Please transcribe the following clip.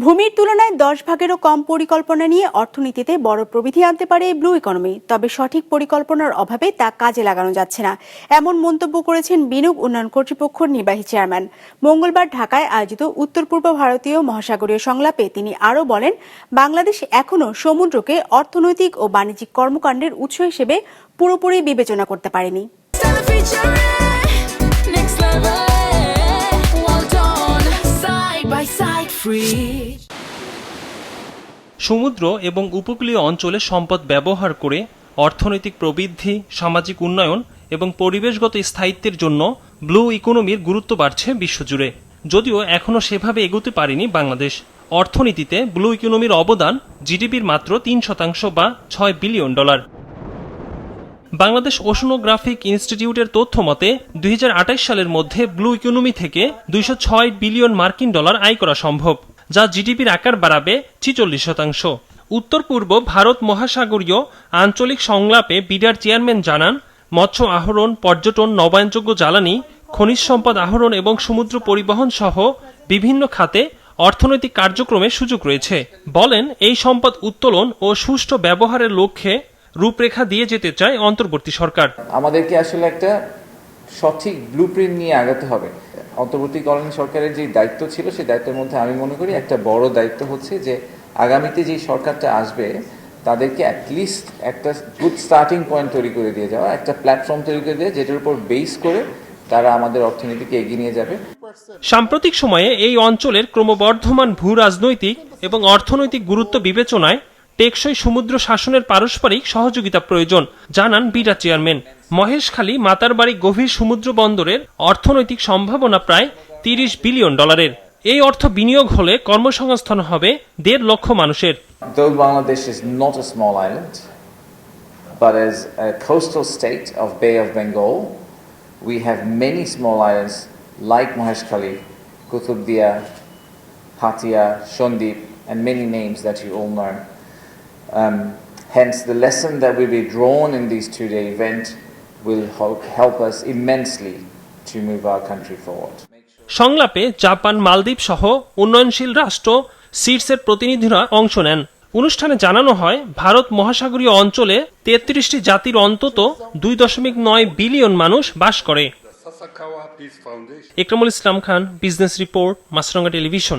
ভূমির তুলনায় 10 ভাগেরও কম পরিকল্পনা নিয়ে অর্থনীতিতে বড় প্রবৃদ্ধি আনতে পারে ব্লু ইকোনমি, তবে সঠিক পরিকল্পনার অভাবে তা কাজে লাগানো যাচ্ছে না, এমন মন্তব্য করেছেন বিনিয়োগ উন্নয়ন কর্তৃপক্ষের নির্বাহী চেয়ারম্যান। মঙ্গলবার ঢাকায় আয়োজিত উত্তর পূর্ব ভারতীয় মহাসাগরীয় সংলাপে তিনি আরও বলেন, বাংলাদেশ এখনও সমুদ্রকে অর্থনৈতিক ও বাণিজ্যিক কর্মকাণ্ডের উৎস হিসেবে পুরোপুরি বিবেচনা করতে পারেনি। সমুদ্র এবং উপকূলীয় অঞ্চলে সম্পদ ব্যবহার করে অর্থনৈতিক প্রবৃদ্ধি, সামাজিক উন্নয়ন এবং পরিবেশগত স্থায়িত্বের জন্য ব্লু ইকোনমির গুরুত্ব বাড়ছে বিশ্বজুড়ে। যদিও এখনও সেভাবে এগোতে পারেনি বাংলাদেশ। অর্থনীতিতে ব্লু ইকোনমির অবদান জিডিপির মাত্র 3% বা $6 বিলিয়ন। বাংলাদেশ ওশনোগ্রাফিক ইনস্টিটিউটের তথ্য মতে 2028 সালের মধ্যে ব্লু ইকোনমি থেকে $206 বিলিয়ন আয় করা সম্ভব, যা জিডিপির আকার বাড়াবে 46%। উত্তর পূর্ব ভারত মহাসাগরীয় আঞ্চলিক সংলাপে বিডার চেয়ারম্যান জানান, মৎস্য আহরণ, পর্যটন, নবায়নযোগ্য জ্বালানি, খনিজ সম্পদ আহরণ এবং সমুদ্র পরিবহন সহ বিভিন্ন খাতে অর্থনৈতিক কার্যক্রমের সুযোগ রয়েছে। বলেন, এই সম্পদ উত্তোলন ও সুষ্ঠু ব্যবহারের লক্ষ্যে রূপরেখা দিয়ে যেতে চায় অন্তর্বর্তী সরকার। আমাদেরকে আসলে একটা সঠিক ব্লুপ্রিন্ট নিয়ে আগাতে হবে। অন্তর্বর্তীকালীন সরকারের যে দায়িত্ব ছিল, সেই দায়িত্বের মধ্যে আমি মনে করি একটা বড় দায়িত্ব হচ্ছে যে আগামীতে যে সরকারটা আসবে তাদেরকে অ্যাটলিস্ট একটা গুড স্টার্টিং পয়েন্ট তৈরি করে দিয়ে যাওয়া, একটা প্ল্যাটফর্ম তৈরি করে দিয়ে যেটার উপর বেস করে তারা আমাদের অর্থনীতিকে এগিয়ে নিয়ে যাবে। সাম্প্রতিক সময়ে এই অঞ্চলের ক্রমবর্ধমান ভূ রাজনৈতিক এবং অর্থনৈতিক গুরুত্ব বিবেচনায় টেকসই সমুদ্র শাসনের পারস্পরিক সহযোগিতা প্রয়োজন, জানান বিডা চেয়ারম্যান। মহেশখালী মাতারবাড়ি গভীর সমুদ্র বন্দরের অর্থনৈতিক সম্ভাবনা প্রায় $30 বিলিয়ন। এই অর্থ বিনিয়োগ হলে কর্মসংস্থান হবে 1.5 লক্ষ মানুষের। Though Bangladesh is not a small island, but as a coastal state of Bay of Bengal, we have many small islands like Maheshkhali, Kutubdia, Hatia, Shondip, and many names that you all know. Hence, the lesson that will be drawn in this two-day event will help us immensely to move our country forward. সংলাপে Japan, মালদ্বীপ সহ উন্নয়নশীল রাষ্ট্র সিডসের প্রতিনিধিরা অংশ নেন। অনুষ্ঠানে জানানো হয়, ভারত মহাসাগরীয় অঞ্চলে 33টি জাতির অন্তত 2.9 বিলিয়ন মানুষ বাস করে। ইকরামুল ইসলাম খান, বিজনেস রিপোর্ট, মাছরাঙ্গা টেলিভিশন।